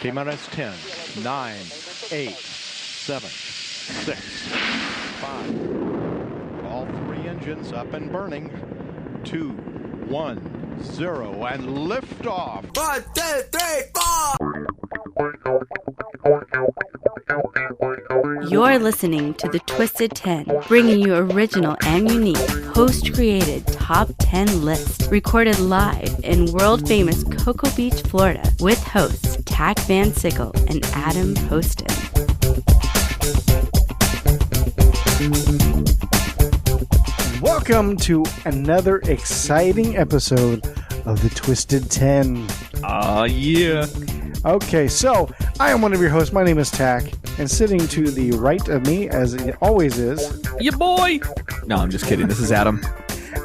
T-minus 10, 9, 8, 7, 6, 5. All three engines up and burning. 2, 1, 0, and liftoff. 1, 2, 3, 4. You're listening to The Twisted 10, bringing you original and unique, host-created top 10 lists, recorded live in world-famous Cocoa Beach, Florida, with hosts Tach Van Sickle and Adam Poston. Welcome to another exciting episode of The Twisted 10. Yeah. Okay, so I am one of your hosts. My name is Tach, and sitting to the right of me, as it always is, Yeah, boy. No, I'm just kidding. This is Adam.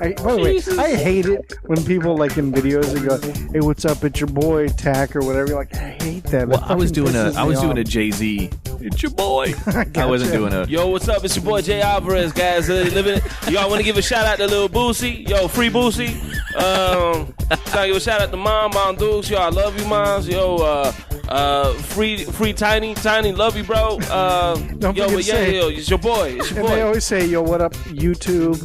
by the way, I hate it when people, like in videos, they go, "Hey, what's up? It's your boy Tach," or whatever. You're like, I hate that. Well, I was doing a Jay-Z. It's your boy. I wasn't doing a. Yo, what's up? It's your boy Jay Alvarez, guys. Y'all want to give a shout out to Lil Boosie? Yo, free Boosie. Trying to give a shout out to Mom Dukes. Yo, I love you, moms. Yo, free Tiny, love you, bro. Don't forget to say, yo, it's your boy. And they always say, "Yo, what up, YouTube?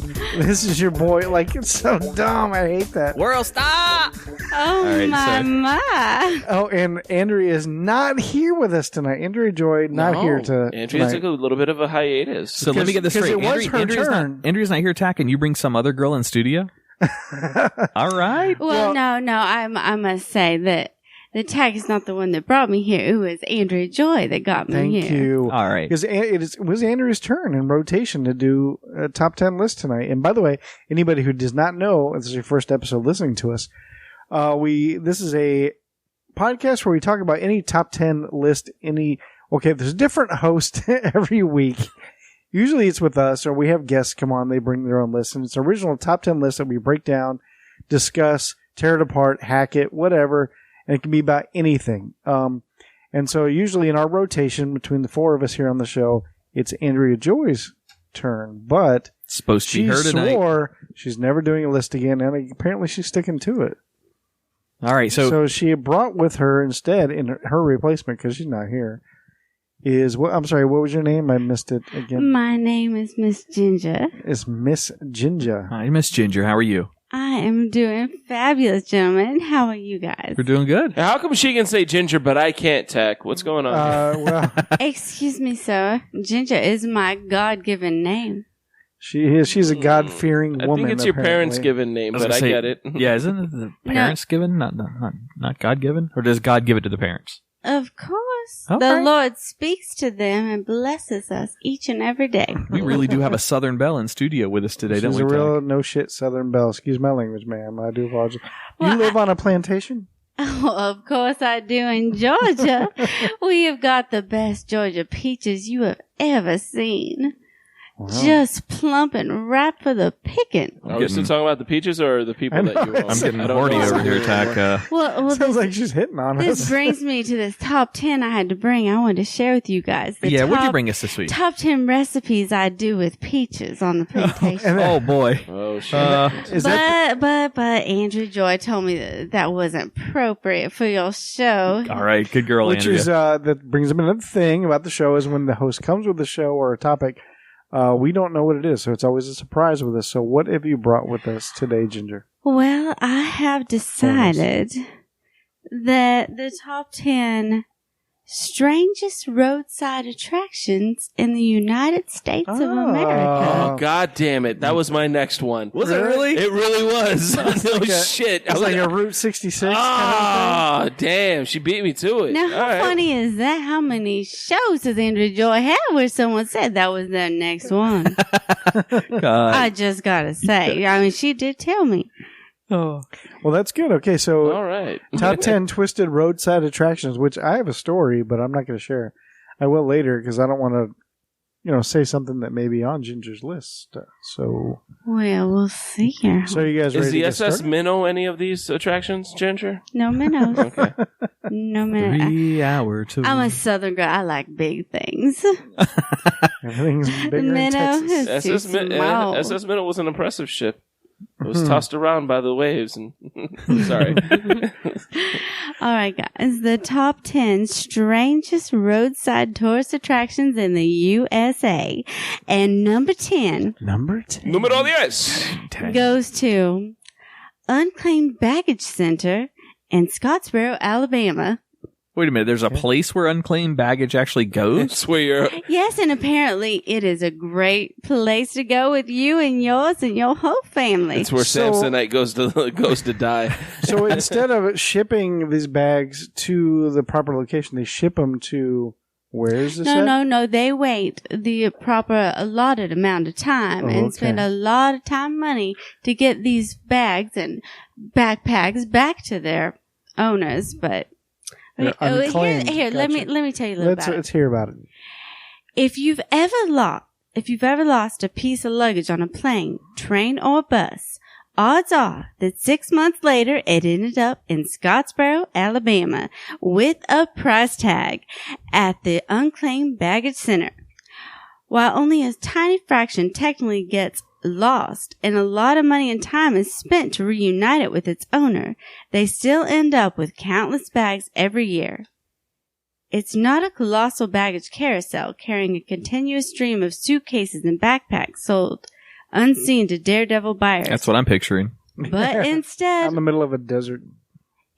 This is your boy." Like, it's so dumb. I hate that. World, stop! Oh, right, my. Oh, and Andrea is not here with us tonight. Andrea Joy not here Andrea tonight. took a little bit of a hiatus. So let me get this straight. It was her turn. Andrea's not here, Tack, and you bring some other girl in studio? All right. Well, no, I must say that the Tach is not the one that brought me here. It was Andrea Joy that got me here. Thank you. All right. Because it was Andrea's turn in rotation to do a top 10 list tonight. And by the way, anybody who does not know, this is your first episode listening to us, this is a podcast where we talk about any top 10 list, there's a different host every week. Usually it's with us, or we have guests come on, they bring their own list, and it's an original top 10 list that we break down, discuss, tear it apart, hack it, whatever, and it can be about anything. And so usually in our rotation between the four of us here on the show, it's Andrea Joy's turn, but It's supposed to be she her tonight. swore she's never doing a list again, and apparently she's sticking to it. All right. So she brought with her instead, in her replacement, because she's not here, I'm sorry, what was your name? I missed it again. My name is Miss Ginger. It's Miss Ginger. Hi, Miss Ginger. How are you? I am doing fabulous, gentlemen. How are you guys? We're doing good. How come she can say Ginger, but I can't, Tech? What's going on? Well, Excuse me, sir. Ginger is my God-given name. she's a God-fearing I woman. think it's your apparently. parents' given name, but I get it. Yeah, isn't it the parents given, not God given, or does God give it to the parents? Of course. Okay. The Lord speaks to them and blesses us each and every day. We really do have a Southern Belle in studio with us today, don't She's we? a real Tack? no-shit Southern belle. Excuse my language, ma'am. I do apologize. Well, You live on a plantation? Oh, of course I do in Georgia. We have got the best Georgia peaches you have ever seen. Wow. Just plump and ripe for the picking. Are we still talking about the peaches or the people that you own? I'm getting I don't horny know. over here, Tack. Well, Sounds like she's hitting on this us. brings me to this top 10 I had to bring. I wanted to share with you guys. The What'd you top- bring us this week? Top 10 recipes I do with peaches on the plantation. Oh, boy. Oh, shit. Is that But Andrew Joy told me that wasn't appropriate for your show. All right. Good girl, which Andrea. is that brings up another thing about the show is when the host comes with a show or a topic, we don't know what it is, so it's always a surprise with us. So what have you brought with us today, Ginger? Well, I have decided that the top 10 strangest roadside attractions in the United States of America. Oh, God damn it. That was my next one. Was it really? It really was. No shit. It's like a Route 66 Ah, damn. She beat me to it. Now, how All right. funny is that? How many shows does Andrea Joy have where someone said that was their next one? I just gotta say. I mean, she did tell me. Oh. Well, that's good. Okay, so All right. top 10 twisted roadside attractions, which I have a story, but I'm not going to share. I will later because I don't want to, say something that may be on Ginger's list. So Well, we'll see here. you guys ready Is the to get SS started? Minnow any of these attractions, Ginger? No minnows. Okay. No minnows. 3 hour tour. I'm a Southern girl. I like big things. Everything's bigger in Minnow Texas. is too small. SS Minnow was an impressive ship. It was tossed around by the waves. And sorry. All right, guys. The top 10 strangest roadside tourist attractions in the USA. And number 10 Número 10. goes to Unclaimed Baggage Center in Scottsboro, Alabama. Wait a minute. There's a place where unclaimed baggage actually goes? That's where you're... Yes, and apparently it is a great place to go with you and yours and your whole family. It's where Samsonite goes to die. So instead of shipping these bags to the proper location, they ship them to... Where is this No. They wait the proper allotted amount of time and spend a lot of time and money to get these bags and backpacks back to their owners. But They're unclaimed. here, Gotcha. let me tell you a little about it. Let's hear about it. If you've ever lost a piece of luggage on a plane, train, or bus, odds are that 6 months later it ended up in Scottsboro, Alabama, with a price tag at the Unclaimed Baggage Center. While only a tiny fraction technically gets lost and a lot of money and time is spent to reunite it with its owner, they still end up with countless bags every year. It's not a colossal baggage carousel carrying a continuous stream of suitcases and backpacks sold unseen to daredevil buyers. That's what I'm picturing. But instead, Out in the middle of a desert.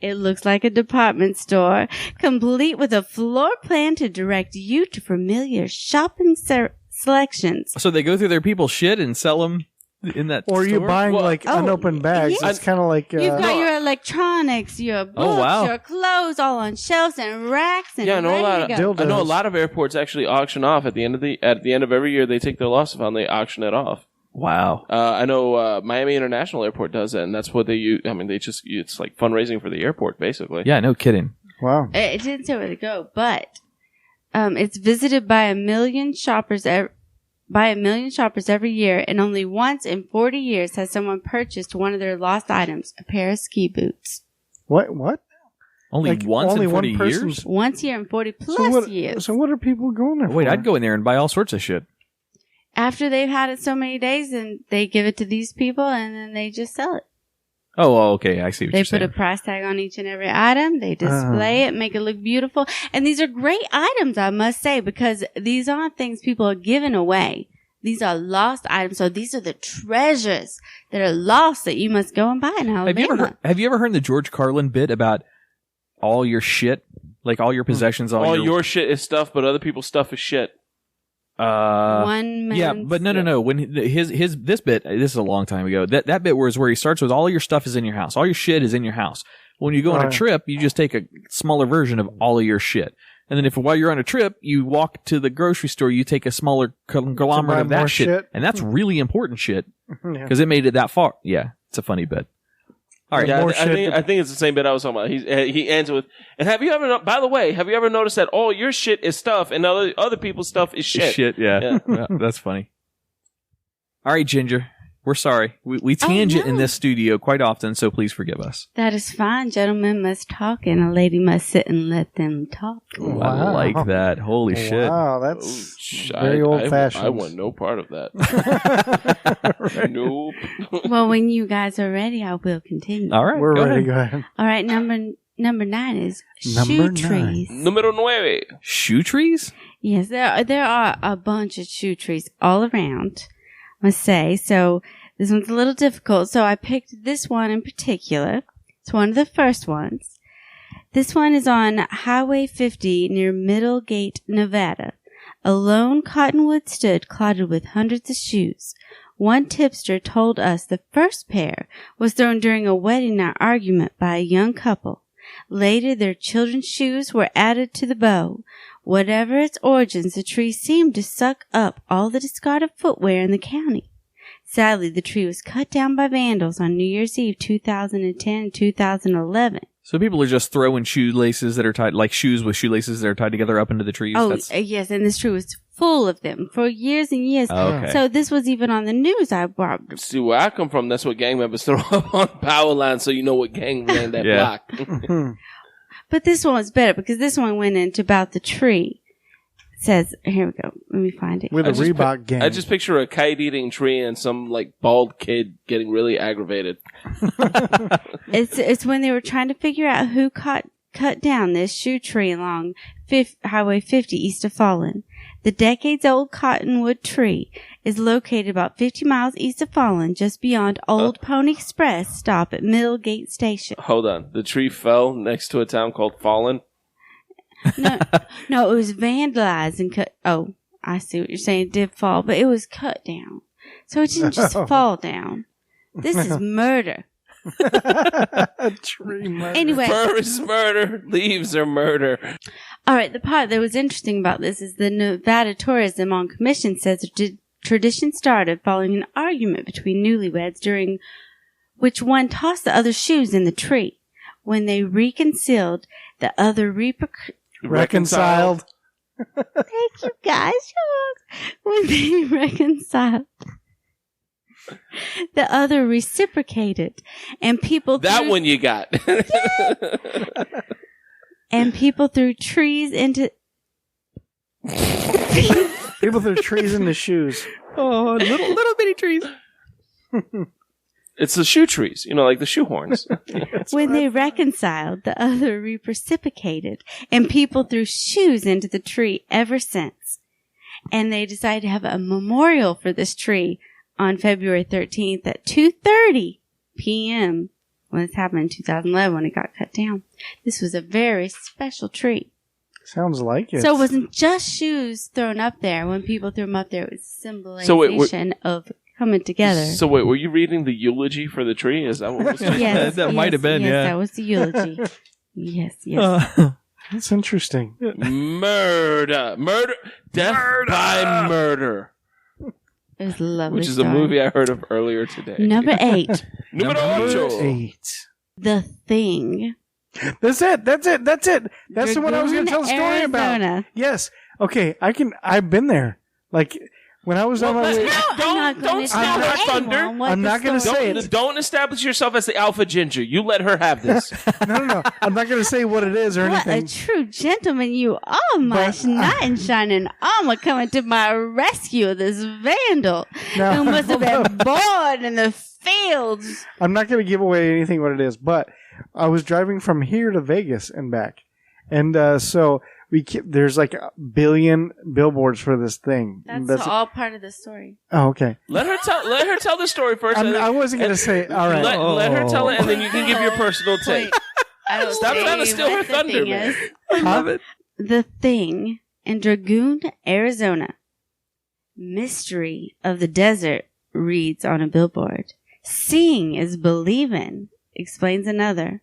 it looks like a department store, complete with a floor plan to direct you to familiar shopping selections. So they go through their people's shit and sell them in that Or are you store? buying unopened bags? yes. It's kind of like... You've got your electronics, your books, wow. your clothes all on shelves and racks and Yeah, I know a lot ready of to go. I know a lot of airports actually auction off at the end of every year. They take their loss and they auction it off. Wow. I know Miami International Airport does that, and that's what they use. I mean, it's like fundraising for the airport, basically. Yeah, no kidding. Wow. It didn't say where to go, but it's visited by a million shoppers every year, and only once in 40 years has someone purchased one of their lost items, a pair of ski boots. What? Only Like, once only in 40 one years? person's- Once a year in 40 plus years. So what are people going there Wait, for? I'd go in there and buy all sorts of shit. After they've had it so many days, and they give it to these people, and then they just sell it. Oh, okay. I see what They you're put saying. a price tag on each and every item. They display it, make it look beautiful. And these are great items, I must say, because these aren't things people are giving away. These are lost items. So these are the treasures that are lost that you must go and buy in Alabama. Have you ever heard the George Carlin bit about all your shit? Like all your possessions, All your shit is stuff, but other people's stuff is shit. One man. Yeah, but no. When this bit, this is a long time ago. That bit where he starts with all your stuff is in your house, all your shit is in your house. When you go on a trip, you just take a smaller version of all of your shit, and then while you're on a trip, you walk to the grocery store, you take a smaller conglomerate of that more shit. and that's really important shit Yeah. because it made it that far. Yeah, it's a funny bit. All right, Yeah, more I shit think it's the same bit I was talking about. He ends with, and have you ever noticed that all your shit is stuff and other people's stuff is shit? Yeah. Yeah, that's funny. All right, Ginger, we're sorry. We tangent in this studio quite often, so please forgive us. That is fine. Gentlemen must talk, and a lady must sit and let them talk. Ooh, I like that. Holy shit. Wow, that's very old-fashioned. I want no part of that. Nope. Well, when you guys are ready, I will continue. All right, We're go ready. ahead. Go ahead. All right, number 9 is Number shoe 9. trees. Número 9. Shoe trees? Yes, there are a bunch of shoe trees all around, I must say. So this one's a little difficult. So I picked this one in particular. It's one of the first ones. This one is on Highway 50 near Middlegate, Nevada. A lone cottonwood stood clotted with hundreds of shoes. One tipster told us the first pair was thrown during a wedding night argument by a young couple. Later, their children's shoes were added to the bow. Whatever its origins, the tree seemed to suck up all the discarded footwear in the county. Sadly, the tree was cut down by vandals on New Year's Eve 2010 and 2011. So people are just throwing shoelaces that are tied, like shoes with shoelaces that are tied together up into the trees? Oh, yes, and this tree was full of them for years and years. Oh, okay. So this was even on the news. I brought. See, where I come from, that's what gang members throw up on power lines so you know what gang ran that block. But this one was better because this one went into about the tree. says, here we go. Let me find it. With a Reebok gang. I just picture a kite-eating tree and some like bald kid getting really aggravated. It's when they were trying to figure out who cut down this shoe tree along Highway 50 east of Fallon. The decades-old cottonwood tree is located about 50 miles east of Fallon, just beyond Old Pony Express stop at Middlegate Station. Hold on. The tree fell next to a town called Fallon? No, it was vandalized and cut. Oh, I see what you're saying. It did fall, but it was cut down. So it didn't just fall down. This is murder. Tree murder. Anyway. Fur is murder. Leaves are murder. All right, the part that was interesting about this is the Nevada Tourism on Commission says the tradition started following an argument between newlyweds during which one tossed the other's shoes in the tree. When they reconciled, the other Reconciled. Thank you, guys. When they reconciled, the other reciprocated, and people that one you got. And people threw trees into. People threw trees into shoes. Oh, little bitty trees. It's the shoe trees, like the shoe horns. When they reconciled, the other reciprocated, and people threw shoes into the tree ever since. And they decided to have a memorial for this tree on February 13th at 2:30 p.m. when this happened in 2011 when it got cut down. This was a very special tree. Sounds like it. So it wasn't just shoes thrown up there. When people threw them up there, it was symbolization of coming together. So wait, were you reading the eulogy for the tree? Is that what was Yes, that might have been, yes, yeah. that was the eulogy. Yes. That's interesting. Murder. Death by murder. It was a lovely Which is a movie I heard of earlier today. Number 8. Number 8. The Thing. That's it. That's the one I was going to tell a story Arizona. about. Yes. Okay. I've been there. Like, when I was on my way. Don't steal her thunder. I'm not going to say it. Don't establish yourself as the alpha ginger. You let her have this. No. I'm not going to say what it is or What anything. a true gentleman you are, my knight in shining armor, coming to my rescue of this vandal who must have been born in the fields. I'm not going to give away anything what it is, but I was driving from here to Vegas and back. And so there's like a billion billboards for this thing. That's all part of the story. Oh, okay. Let her tell the story first. I wasn't going to say it. All right. Let her tell it, and then you can give your personal take. Stop trying to steal her thunder, man. I love it. The Thing in Dragoon, Arizona. Mystery of the desert reads on a billboard. Seeing is believing, explains another.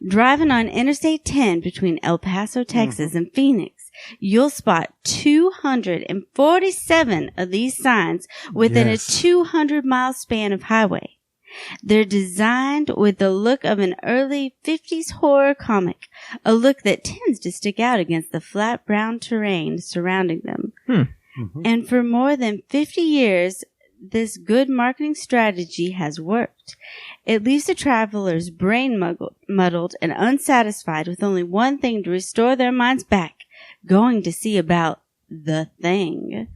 Driving on Interstate 10 between El Paso, Texas and Phoenix, you'll spot 247 of these signs within a 200-mile span of highway. They're designed with the look of an early 50s horror comic, a look that tends to stick out against the flat brown terrain surrounding them. And for more than 50 years, this good marketing strategy has worked. It leaves the travelers brain muddled and unsatisfied with only one thing to restore their minds back, going to see about the thing.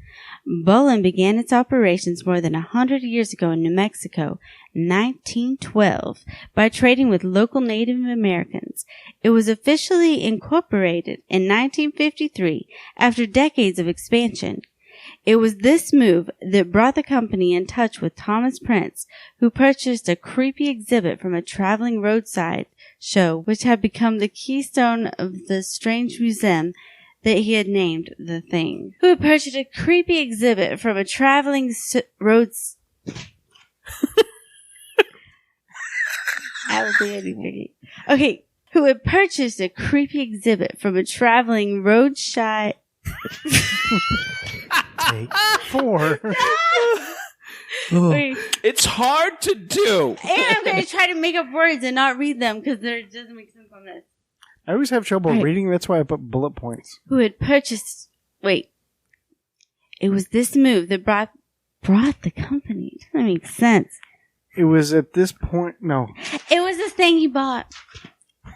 Bullen began its operations more than 100 years ago in New Mexico, 1912, by trading with local Native Americans. It was officially incorporated in 1953 after decades of expansion. It was this move that brought the company in touch with Thomas Prince, who purchased a creepy exhibit from a traveling roadside show, which had become the keystone of the strange museum that he had named The Thing. Who had purchased a creepy exhibit from a traveling roads... I will be anything. Okay, who had purchased a creepy exhibit from a traveling roadside... Take 4. Wait. It's hard to do. And I'm going to try to make up words and not read them because it doesn't make sense on this. I always have trouble reading. That's why I put bullet points. Who had purchased... Wait. It was this move that brought the company. It doesn't make sense. It was at this point... No. It was this thing he bought.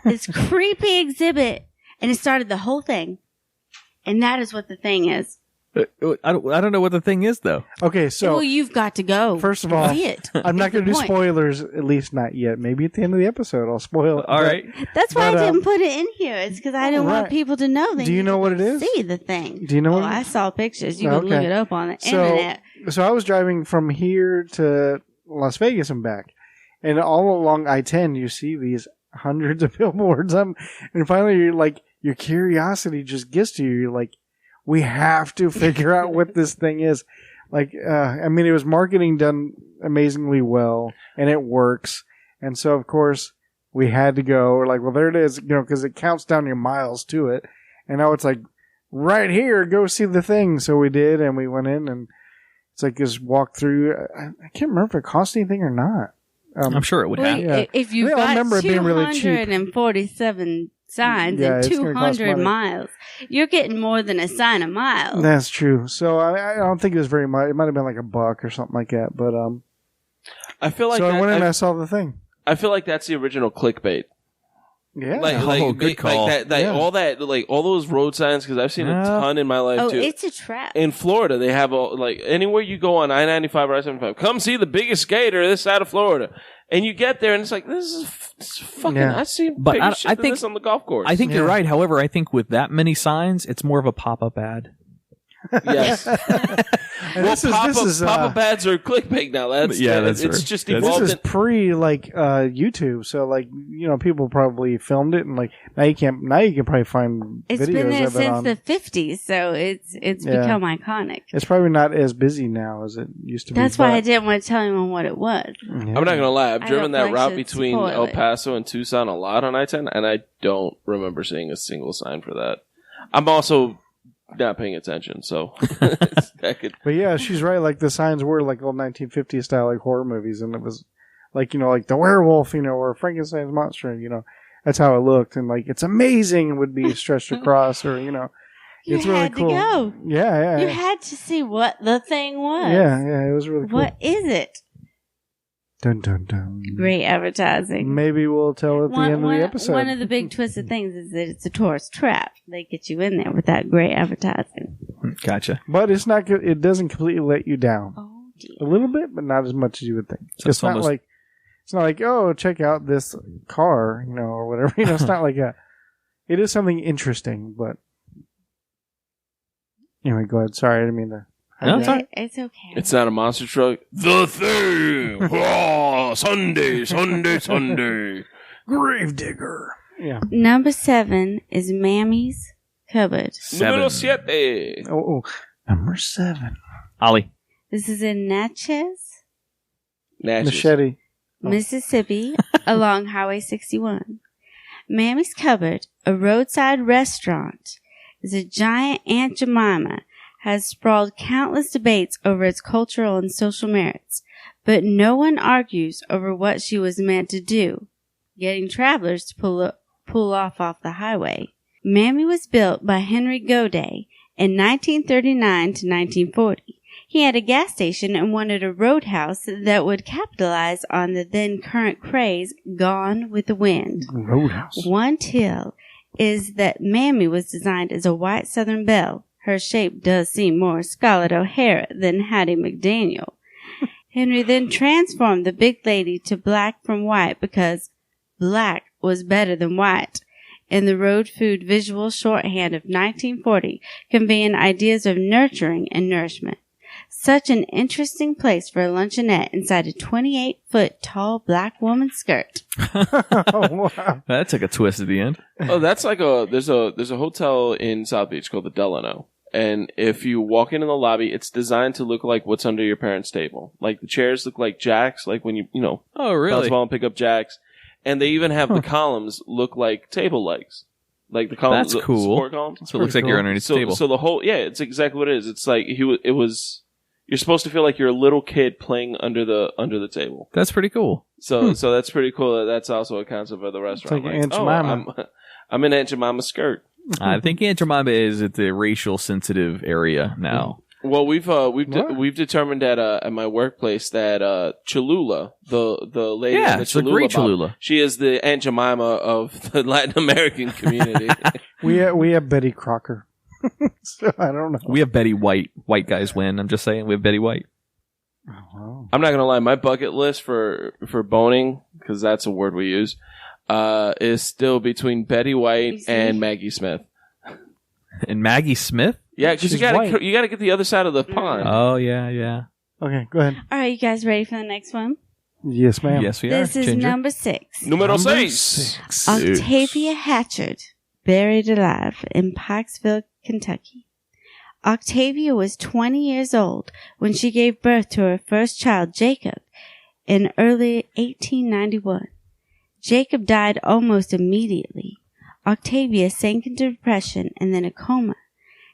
This creepy exhibit. And it started the whole thing. And that is what the thing is. I don't know what the thing is, though. Okay, so Well, you've got to go. first of all, see it. I'm not going to do Point. spoilers, at least not yet. Maybe at the end of the episode I'll spoil it. All right. That's why But, I didn't put it in here. It's because I didn't want Right. people to know. They Do you need know to what it is? See the thing. Do you know Oh, what it I is? saw pictures. You can look Okay. it up on the So, internet. so I was driving from here to Las Vegas and back, and all along I-10 you see these hundreds of billboards. And finally you're like, your curiosity just gets to you. You're like, we have to figure out what this thing is. Like, I mean, it was marketing done amazingly well, and it works. And so, of course, we had to go. We're like, well, there it is, because it counts down your miles to it. And now it's like, right here, go see the thing. So we did, and we went in, and it's like this walk through. I can't remember if it cost anything or not. I'm sure it would Well, have. yeah. if you've I got remember it being really cheap. 247 signs Yeah, and it's gonna cost 200 money. miles, you're getting more than a sign a mile. That's true. So I don't think it was very much. It might have been like $1 or something like that. But I feel like so I that, went in and I saw the thing. I feel like that's the original clickbait. Yeah. Good call. Like that, Yeah. all those road signs, because I've seen a ton in my life Oh, too. it's a trap. In Florida, they have anywhere you go on I-95 or I-75, come see the biggest skater this side of Florida. And you get there and it's like, this is fucking, Yeah. I've seen But bigger I shit than think- this on the golf course. I think you're Yeah. right. However, I think with that many signs, it's more of a pop-up ad. Yes. And Well, this is pop-up ads are clickbait now. It's right. just This evolved. this is pre YouTube. So people probably filmed it, and now you can probably find It's videos been there of it since on. the 50s, so it's Yeah. become iconic. It's probably not as busy now as it used to be. That's why I but- didn't want to tell anyone what it was. I'm not going to lie. I've I driven don't that like route to between spoil El it. Paso and Tucson a lot on I-10, and I don't remember seeing a single sign for that. I'm also not paying attention, so that could. But yeah, she's right. Like the signs were like old 1950s style, like horror movies, and it was like the werewolf, or Frankenstein's monster. That's how it looked, and it's amazing would be stretched across, or You it's really had cool. to go. Yeah, You yeah, had to see what the thing was. yeah. It was really cool. What is it? Dun dun dun. Great advertising. Maybe we'll tell at the end of the episode. One of the big twisted things is that it's a tourist trap. They get you in there with that great advertising. Gotcha. But it's not good. It doesn't completely let you down. Oh dear. A little bit, but not as much as you would think. So it's it's not almost- like oh, check out this car, or whatever. It's not like that. It is something interesting, but anyway, go ahead. Sorry, I didn't mean to. No, it's all right. It's okay. It's not a monster truck. The Thing. Oh, Sunday, Sunday, Sunday. Gravedigger. Yeah. Number 7 is Mammy's Cupboard. Número 7. Oh, number 7. Ollie. This is in Natchez, Natchez. Machete. Oh. Mississippi, along Highway 61. Mammy's Cupboard, a roadside restaurant, is a giant Aunt Jemima, has sprawled countless debates over its cultural and social merits, but no one argues over what she was meant to do, getting travelers to pull off the highway. Mammy was built by Henry Goday in 1939 to 1940. He had a gas station and wanted a roadhouse that would capitalize on the then current craze, Gone with the Wind. Roadhouse. One tale is that Mammy was designed as a white Southern belle. Her shape does seem more Scarlett O'Hara than Hattie McDaniel. Henry then transformed the big lady to black from white because black was better than white in the road food visual shorthand of 1940, conveying ideas of nurturing and nourishment. Such an interesting place for a luncheonette inside a 28-foot tall black woman's skirt. Oh, wow. That took a twist at the end. Oh, that's like there's a hotel in South Beach called the Delano. And if you walk into the lobby, it's designed to look like what's under your parents' table. Like the chairs look like jacks, like when you Oh, bounce really? the ball and pick up jacks. And they even have the columns look like table legs. Like the columns, That's cool. support columns. So it looks like you're underneath the table. So the whole, it's exactly what it is. It's like you're supposed to feel like you're a little kid playing under the table. That's pretty cool. So that's pretty cool. That's also a concept of the restaurant. like Aunt Jemima. I'm in Aunt Jemima's skirt. I think Aunt Jemima is at the racial sensitive area now. Well, we've What? determined at my workplace that Cholula, the lady, Yeah, in the it's a great Bob, Cholula. she is the Aunt Jemima of the Latin American community. We have Betty Crocker. So I don't know. We have Betty White. White guys win. I'm just saying, we have Betty White. Oh, I'm not gonna lie. My bucket list for boning, because that's a word we use, is still between Betty White and Maggie Smith. And Maggie Smith? Yeah, because you gotta get the other side of the pond. Oh, yeah. okay, go ahead. All right, you guys ready for the next one? Yes, ma'am. Yes, we This are. is Ginger. number 6. Numero Number 6. Octavia Hatchard, buried alive in Pikesville, Kentucky. Octavia was 20 years old when she gave birth to her first child, Jacob, in early 1891. Jacob died almost immediately. Octavia sank into depression and then a coma.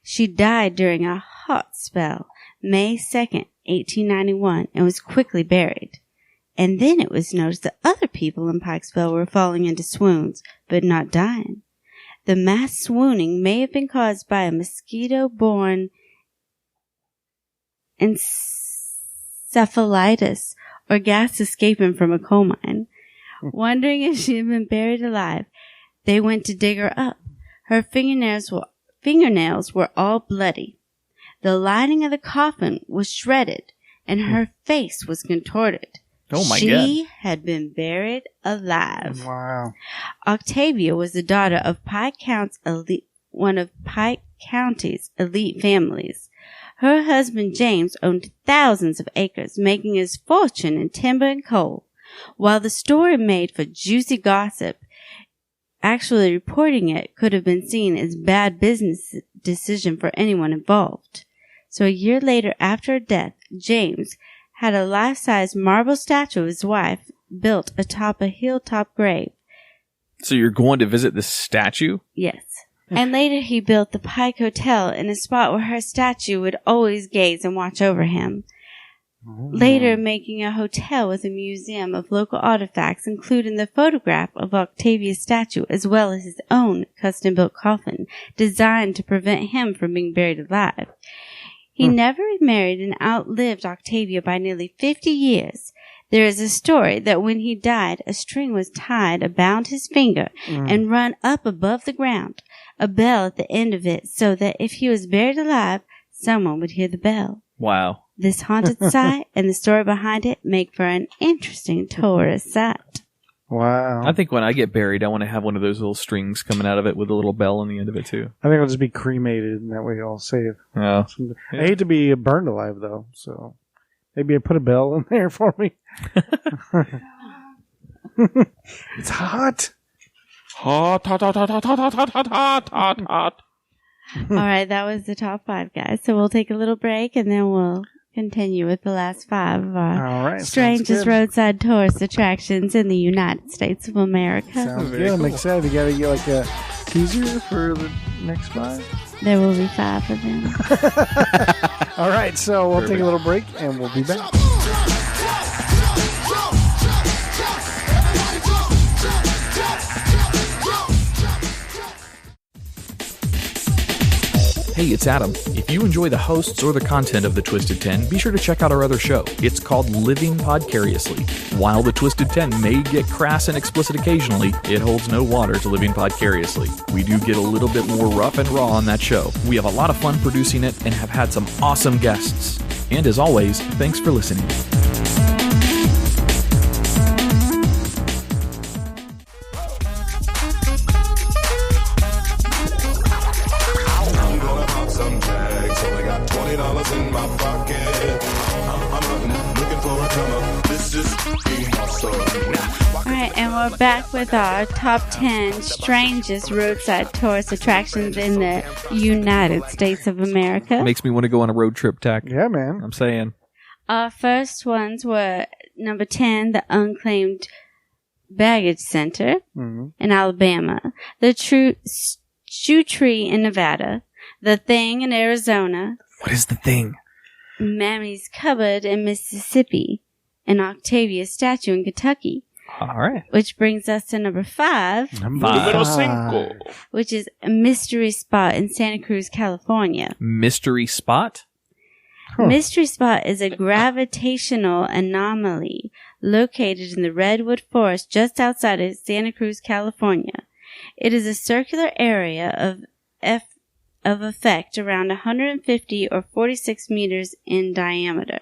She died during a hot spell, May 2nd, 1891, and was quickly buried. And then it was noticed that other people in Pikesville were falling into swoons, but not dying. The mass swooning may have been caused by a mosquito-borne encephalitis or gas escaping from a coal mine. Wondering if she had been buried alive, they went to dig her up. Her fingernails were all bloody. The lining of the coffin was shredded, and her face was contorted. Oh, my she God. had been buried alive. Wow. Octavia was the daughter of one of Pike County's elite families. Her husband James owned thousands of acres, making his fortune in timber and coal. While the story made for juicy gossip, actually reporting it could have been seen as bad business decision for anyone involved. So a year later, after her death, James had a life-size marble statue of his wife built atop a hilltop grave. So you're going to visit this statue? Yes. And later he built the Pike Hotel in a spot where her statue would always gaze and watch over him. Later making a hotel with a museum of local artifacts, including the photograph of Octavia's statue as well as his own custom-built coffin designed to prevent him from being buried alive. He never remarried and outlived Octavia by nearly 50 years. There is a story that when he died, a string was tied about his finger and run up above the ground, a bell at the end of it, so that if he was buried alive, someone would hear the bell. Wow. This haunted site and the story behind it make for an interesting tourist site. Wow. I think when I get buried, I want to have one of those little strings coming out of it with a little bell on the end of it, too. I think I'll just be cremated, and that way I'll save. Oh. I hate to be burned alive, though, so maybe I put a bell in there for me. It's hot. Hot. All right, that was the top 5, guys. So we'll take a little break and then we'll continue with the last 5 of our All right, sounds strangest good. roadside tourist attractions in the United States of America. Sounds Very good. I'm cool. excited. You got to get like a teaser for the next 5. There will be 5 of them. All right, so we'll take Perfect. a little break, and we'll be back. Hey, it's Adam. If you enjoy the hosts or the content of The Twisted 10, be sure to check out our other show. It's called Living Podcariously. While The Twisted 10 may get crass and explicit occasionally, it holds no water to Living Podcariously. We do get a little bit more rough and raw on that show. We have a lot of fun producing it and have had some awesome guests. And as always, thanks for listening. I'm gonna pop some tags. Only got $20 in my pocket. I'm hunting, looking for a come up. This is being awesome. All right, and we're back with our top 10 strangest roadside tourist attractions in the United States of America. Makes me want to go on a road trip, Tach. Yeah, man. I'm saying. Our first ones were number 10, the Unclaimed Baggage Center Mhm. in Alabama, the Shoe Tree in Nevada, the Thing in Arizona, What is the thing? Mammy's Cupboard in Mississippi, and Octavia's Statue in Kentucky. All right. Which brings us to number 5, Numero 5. which is a mystery spot in Santa Cruz, California. Mystery spot? Huh. Mystery Spot is a gravitational anomaly located in the Redwood Forest just outside of Santa Cruz, California. It is a circular area of of effect around 150 or 46 meters in diameter.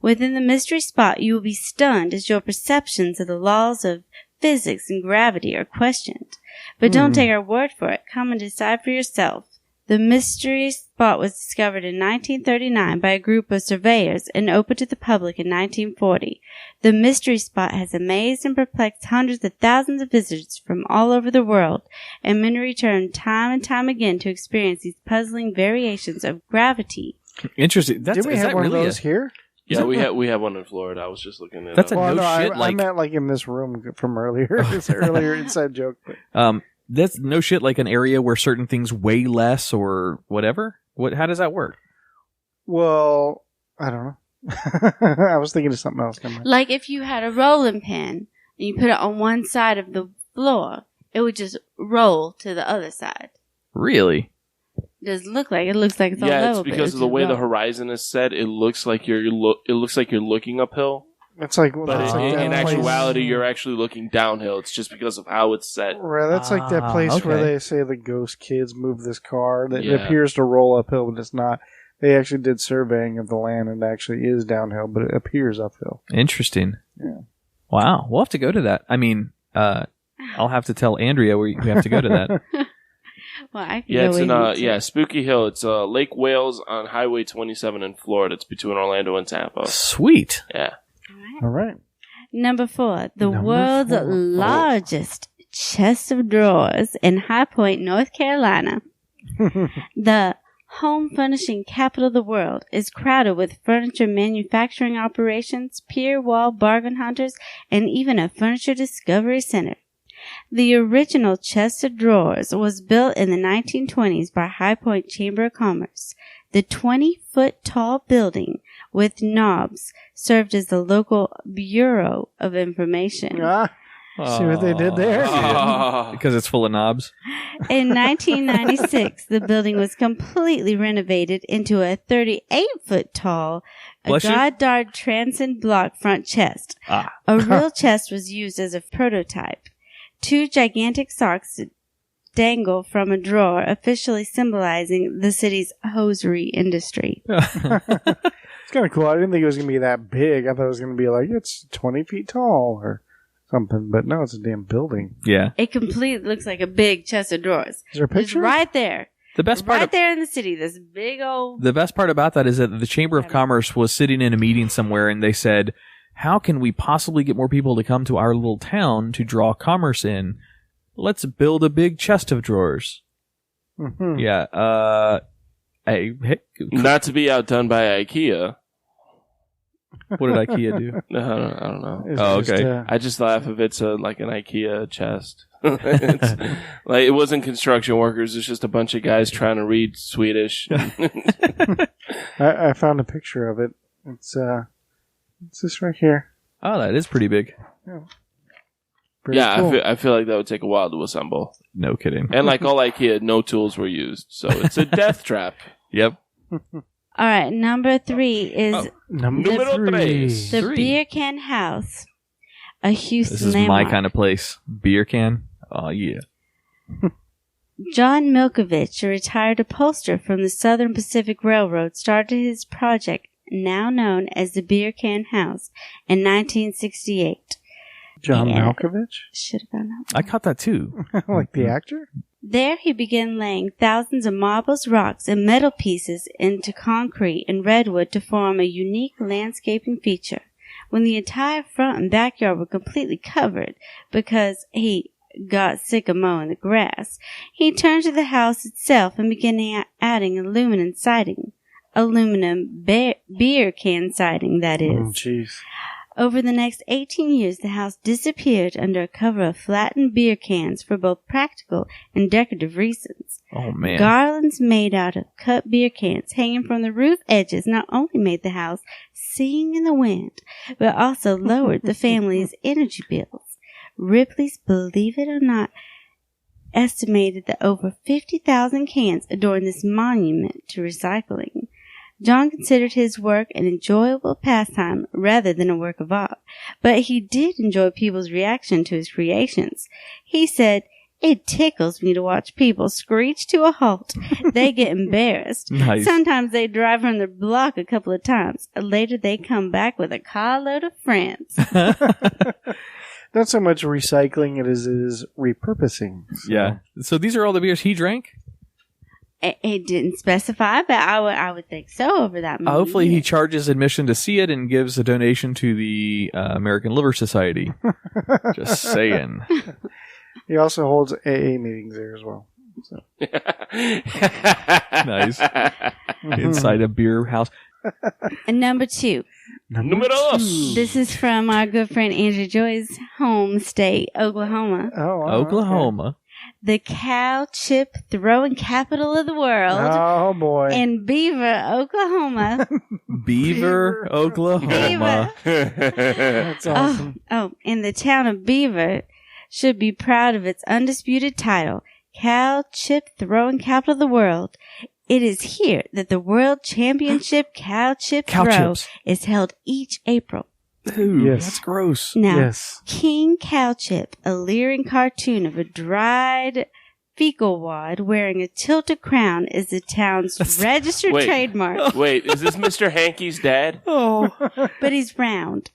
Within the mystery spot, you will be stunned as your perceptions of the laws of physics and gravity are questioned. But don't take our word for it. Come and decide for yourself. The mystery spot was discovered in 1939 by a group of surveyors and opened to the public in 1940. The mystery spot has amazed and perplexed hundreds of thousands of visitors from all over the world, and many return time and time again to experience these puzzling variations of gravity. Interesting. Did we have one of those here? Yeah, we have one in Florida. I was just looking at it. That's a Well, no shit. I meant like in this room from earlier. It's an earlier inside joke. But. That's no shit like an area where certain things weigh less or whatever. How does that work? Well, I don't know. I was thinking of something else. Like if you had a rolling pin and you put it on one side of the floor, it would just roll to the other side. Really? Does it looks like it's all yeah, level. it's because of the way the horizon is set. It looks like you're looking uphill. It's like, But in actuality, you're actually looking downhill. It's just because of how it's set. Right, that's like that place where okay. they say the ghost kids move this car that Yeah. appears to roll uphill, but it's not. They actually did surveying of the land, and it actually is downhill, but it appears uphill. Interesting. Yeah. Wow. We'll have to go to that. I mean, I'll have to tell Andrea we have to go to that. Well, I can Yeah, go it's with in you, too. Spooky Hill. It's Lake Wales on Highway 27 in Florida. It's between Orlando and Tampa. Sweet. Yeah. All right. Number 4, the Number world's 4. largest chest of drawers in High Point, North Carolina. The home furnishing capital of the world is crowded with furniture manufacturing operations, pier wall bargain hunters, and even a furniture discovery center. The original chest of drawers was built in the 1920s by High Point Chamber of Commerce. The 20-foot tall building with knobs served as the local Bureau of Information. See what they did there? Because it's full of knobs. In 1996, the building was completely renovated into a 38-foot tall Bless you. Goddard transom block front chest. A real chest was used as a prototype. 2 gigantic socks dangle from a drawer, officially symbolizing the city's hosiery industry. It's kind of cool. I didn't think it was going to be that big. I thought it was going to be like, it's 20 feet tall or something. But no, it's a damn building. Yeah. It completely looks like a big chest of drawers. Is there a It's picture? right there. The best part Right there in the city, this big old... The best part about that is that the Chamber of Commerce was sitting in a meeting somewhere and they said, how can we possibly get more people to come to our little town to draw commerce in? Let's build a big chest of drawers. Mm-hmm. Yeah. Hey, Not to be outdone by IKEA. what did IKEA do? I don't know. It's Oh, just, okay. I just laugh if it's like an IKEA chest. It's, like it wasn't construction workers. It's just a bunch of guys trying to read Swedish. I found a picture of it. It's this right here. Oh, that is pretty big. Pretty yeah, cool. I feel like that would take a while to assemble. No kidding. And like all IKEA, no tools were used, so it's a death trap. Yep. All right, number 3 is Numero tres. the 3. Beer Can House, a Houston This is landmark. my kind of place. Beer can. Oh, yeah. John Milkovich, a retired upholsterer from the Southern Pacific Railroad, started his project, now known as the Beer Can House, in 1968. John Yeah. Malkovich? Should have gone out. I caught that too. Like the actor? There he began laying thousands of marbles, rocks, and metal pieces into concrete and redwood to form a unique landscaping feature. When the entire front and backyard were completely covered because he got sick of mowing the grass, he turned to the house itself and began adding aluminum siding. Beer can siding, that is. Oh, jeez. Over the next 18 years, the house disappeared under a cover of flattened beer cans for both practical and decorative reasons. Oh, man. Garlands made out of cut beer cans hanging from the roof edges not only made the house sing in the wind, but also lowered the family's energy bills. Ripley's, believe it or not, estimated that over 50,000 cans adorn this monument to recycling. John considered his work an enjoyable pastime rather than a work of art, but he did enjoy people's reaction to his creations. He said, It tickles me to watch people screech to a halt. They get embarrassed. Nice. Sometimes they drive from their block a couple of times. Later they come back with a carload of friends. Not so much recycling it is repurposing. So. Yeah. So these are all the beers he drank? It didn't specify, but I would think so over that movie. Hopefully he charges admission to see it and gives a donation to the American Liver Society. Just saying. He also holds AA meetings there as well. So. Nice. Inside a beer house. And number 2. Numero dos. This is from our good friend Andrea Joy's home state, Oklahoma. Oh, wow, Oklahoma. Okay. The cow chip throwing capital of the world. Oh, boy. In Beaver, Oklahoma. Beaver, Oklahoma. That's awesome. Oh, and the town of Beaver should be proud of its undisputed title, Cow Chip Throwing Capital of the World. It is here that the World Championship Cow Chip Throw is held each April. Ooh, Yes. that's gross. Now, Yes. King Cow Chip, a leering cartoon of a dried fecal wad wearing a tilted crown, is the town's registered Wait. trademark. Wait, is this Mr. Hankey's dad? Oh. But he's round.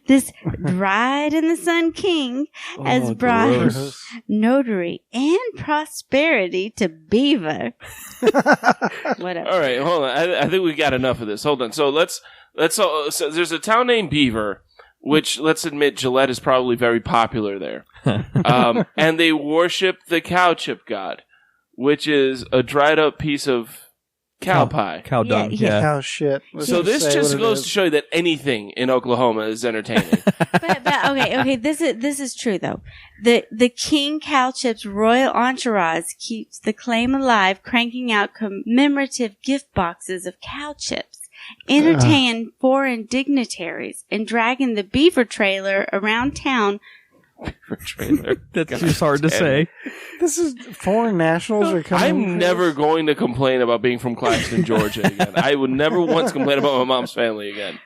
This dried in the sun king has brought gross. notary and prosperity to Beaver. Whatever. All right, hold on. I think we got enough of this. Hold on. So so there's a town named Beaver, which, let's admit, Gillette is probably very popular there. And they worship the cow chip god, which is a dried up piece of cow pie. Cow dung, yeah. Cow shit. Let's So this say just what it goes is. to show you that anything in Oklahoma is entertaining. But okay. This is true though. The King Cow Chip's royal entourage keeps the claim alive, cranking out commemorative gift boxes of cow chips, entertain foreign dignitaries, and dragging the Beaver trailer around town. Trailer. That's just hard to say. This is foreign nationals are coming. I'm never going to complain about being from Claxton, Georgia again. I would never once complain about my mom's family again.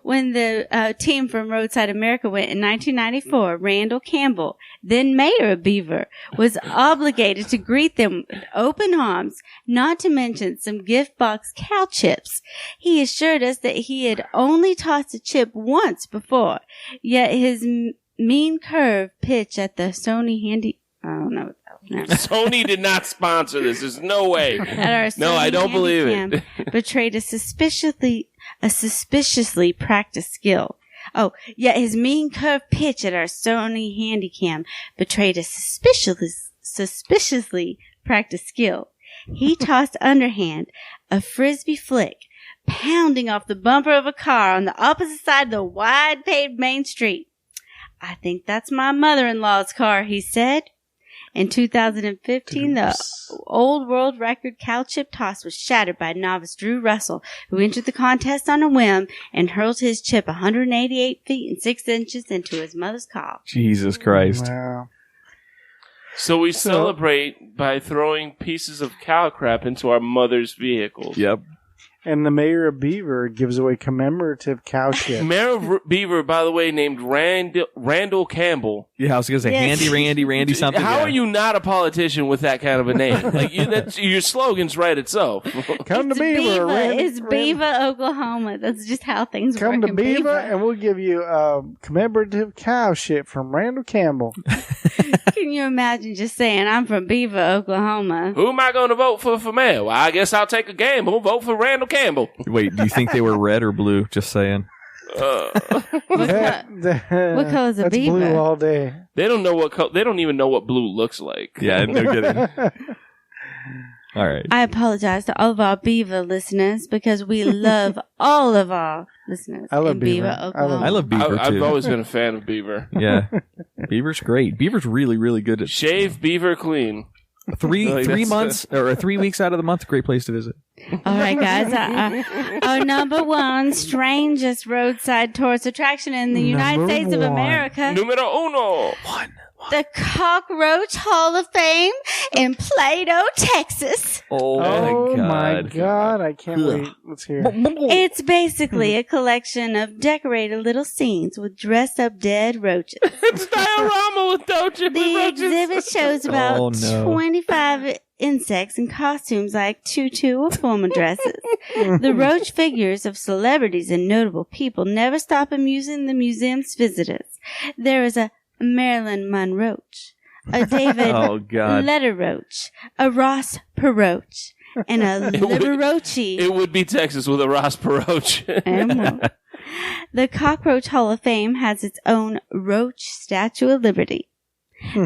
When the team from Roadside America went in 1994, Randall Campbell, then mayor of Beaver, was obligated to greet them with open arms, not to mention some gift box cow chips. He assured us that he had only tossed a chip once before, yet his mean curve pitch at the Sony Handy... I don't know. No. Sony did not sponsor this. There's no way. At our No, I don't believe it. Handycam betrayed a suspiciously practiced skill. Oh, yet his mean curve pitch at our Sony Handycam betrayed a suspiciously practiced skill. He tossed underhand a frisbee flick, pounding off the bumper of a car on the opposite side of the wide paved main street. I think that's my mother-in-law's car, he said. In 2015, the old world record cow chip toss was shattered by novice Drew Russell, who entered the contest on a whim and hurled his chip 188 feet and 6 inches into his mother's car. Jesus Christ. Wow. So we celebrate by throwing pieces of cow crap into our mother's vehicles. Yep. And the mayor of Beaver gives away commemorative cow chips. Mayor of Beaver, by the way, named Randall Campbell. Yeah, I was going to say Yes. Randy something. How yeah. are you not a politician with that kind of a name? Like your slogan's right itself. Come to Beaver. It's Beaver, Oklahoma. That's just how things work. Come to in Beaver, and we'll give you commemorative cow shit from Randall Campbell. Can you imagine just saying, I'm from Beaver, Oklahoma? Who am I going to vote for mayor? Well, I guess I'll take a gamble. Vote for Randall Campbell. Wait, do you think they were red or blue? Just saying. What color's a That's beaver? blue all day. They don't know what they don't even know what blue looks like. Yeah, no kidding. All right. I apologize to all of our Beaver listeners because we love all of our listeners I love in Beaver. Oklahoma. I love Beaver, I've too. always been a fan of Beaver. Yeah. Beaver's great. Beaver's really, really good at Shave Beaver clean. three that's- months or 3 weeks out of the month. Great place to visit. All right, guys. Our number one strangest roadside tourist attraction in the United Number States of one. America. Numero uno. the Cockroach Hall of Fame in Plato, Texas. Oh my God. I can't wait. Let's hear it. It's basically a collection of decorated little scenes with dressed-up dead roaches. It's diorama with roaches. The exhibit shows about 25 insects in costumes like tutu or formal dresses. The roach figures of celebrities and notable people never stop amusing the museum's visitors. There is a Marilyn Monroe, a David Letter Roach, a Ross Perroach, and a Liberace. It would be Texas with a Ross Perroach. And more. The Cockroach Hall of Fame has its own Roach Statue of Liberty.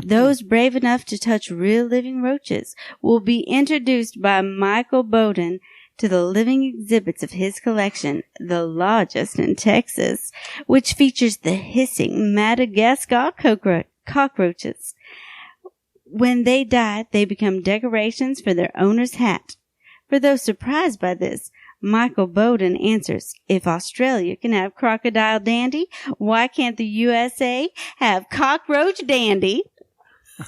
Those brave enough to touch real living roaches will be introduced by Michael Bowden to the living exhibits of his collection, the largest in Texas, which features the hissing Madagascar cockroaches. When they die, they become decorations for their owner's hat. For those surprised by this, Michael Bowden answers, if Australia can have Crocodile Dandy, why can't the USA have Cockroach Dandy?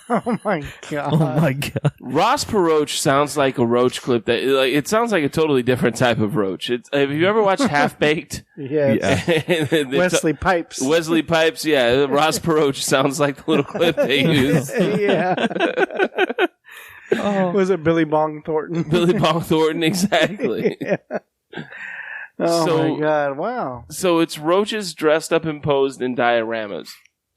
Oh my God. Oh my God. Ross Perroach sounds like a roach clip that it sounds like a totally different type of roach. Have you ever watched Half Baked? Yeah. Wesley Pipes. Wesley Pipes, yeah. Ross Perroach sounds like the little clip they use. Yeah. Was it Billy Bong Thornton? Billy Bong Thornton, exactly. Yeah. Oh my God! Wow. So it's roaches dressed up and posed in dioramas.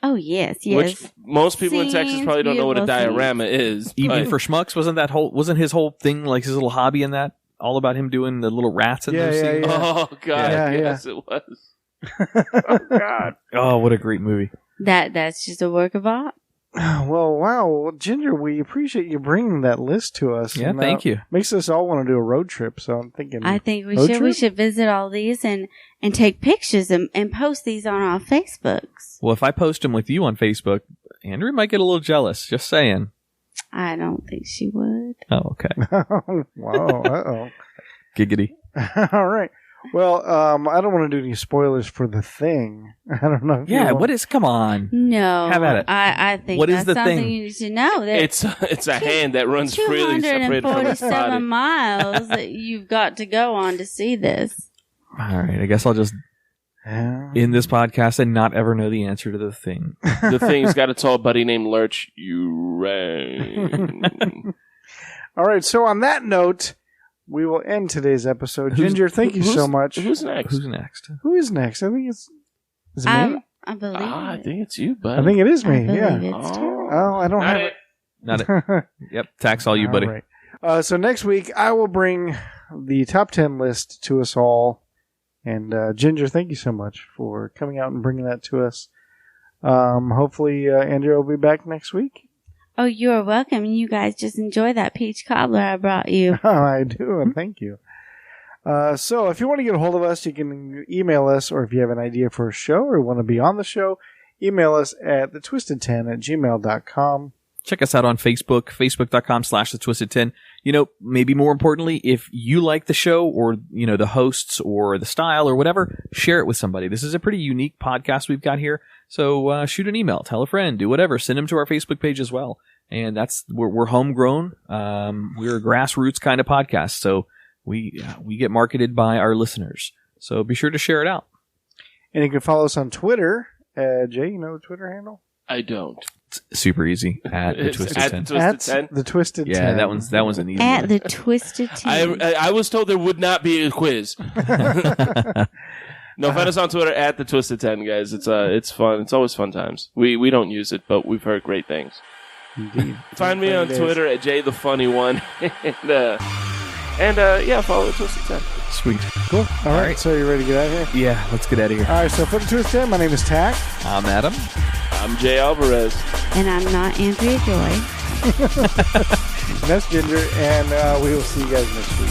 Oh yes. Which most people in Texas probably don't know what a diorama is. Even for schmucks, wasn't his whole thing, like his little hobby in that, all about him doing the little rats in those scenes? Oh God, yes it was. Oh God. Oh, what a great movie. That's just a work of art. Well, wow. Well, Ginger, we appreciate you bringing that list to us. Yeah, thank you. Makes us all want to do a road trip, so I'm thinking. I think we should visit all these and take pictures and post these on our Facebooks. Well, if I post them with you on Facebook, Andrea might get a little jealous. Just saying. I don't think she would. Oh, okay. Wow. Uh-oh. Giggity. All right. Well, I don't want to do any spoilers for The Thing. I don't know. What is? Come on. No. Have at it. I think what that's is the something thing? you need to know. It's a hand that runs freely separated from its body. 247 miles that you've got to go on to see this. All right. I guess I'll just end this podcast and not ever know the answer to The Thing. The Thing's got a tall buddy named Lurch. You rang. All right. So on that note, we will end today's episode. Ginger, thank you so much. Who's next? Who is next? I think it's... Is it me? I believe I think it's you, bud. I think it is me, yeah. I don't have it. Not it. Yep. Tax all you, buddy. All right. So next week, I will bring the top 10 list to us all. And Ginger, thank you so much for coming out and bringing that to us. Hopefully, Andrea will be back next week. Oh, you're welcome. You guys just enjoy that peach cobbler I brought you. Oh, I do, and thank you. So if you want to get a hold of us, you can email us, or if you have an idea for a show or want to be on the show, email us at thetwisted10@gmail.com. Check us out on Facebook, facebook.com/thetwisted10. Maybe more importantly, if you like the show or, the hosts or the style or whatever, share it with somebody. This is a pretty unique podcast we've got here. So shoot an email, tell a friend, do whatever. Send them to our Facebook page as well. And we're homegrown. We're a grassroots kind of podcast. So we get marketed by our listeners. So be sure to share it out. And you can follow us on Twitter. Jay, you know the Twitter handle? I don't. It's super easy. At the Twisted 10. At the Twisted 10. Yeah, that one's an easy At one. the Twisted 10. I was told there would not be a quiz. No, find us on Twitter at the Twisted 10, guys. It's fun. It's always fun times. We don't use it, but we've heard great things. Indeed. Find me on Twitter at JayTheFunny1. and follow the Twisted 10. Sweet. Cool. All right. So you ready to get out of here? Yeah, let's get out of here. All right. So for the Twisted 10, my name is Tach. I'm Adam. I'm Jay Alvarez. And I'm not Andrea Joy. That's Ginger. And we will see you guys next week.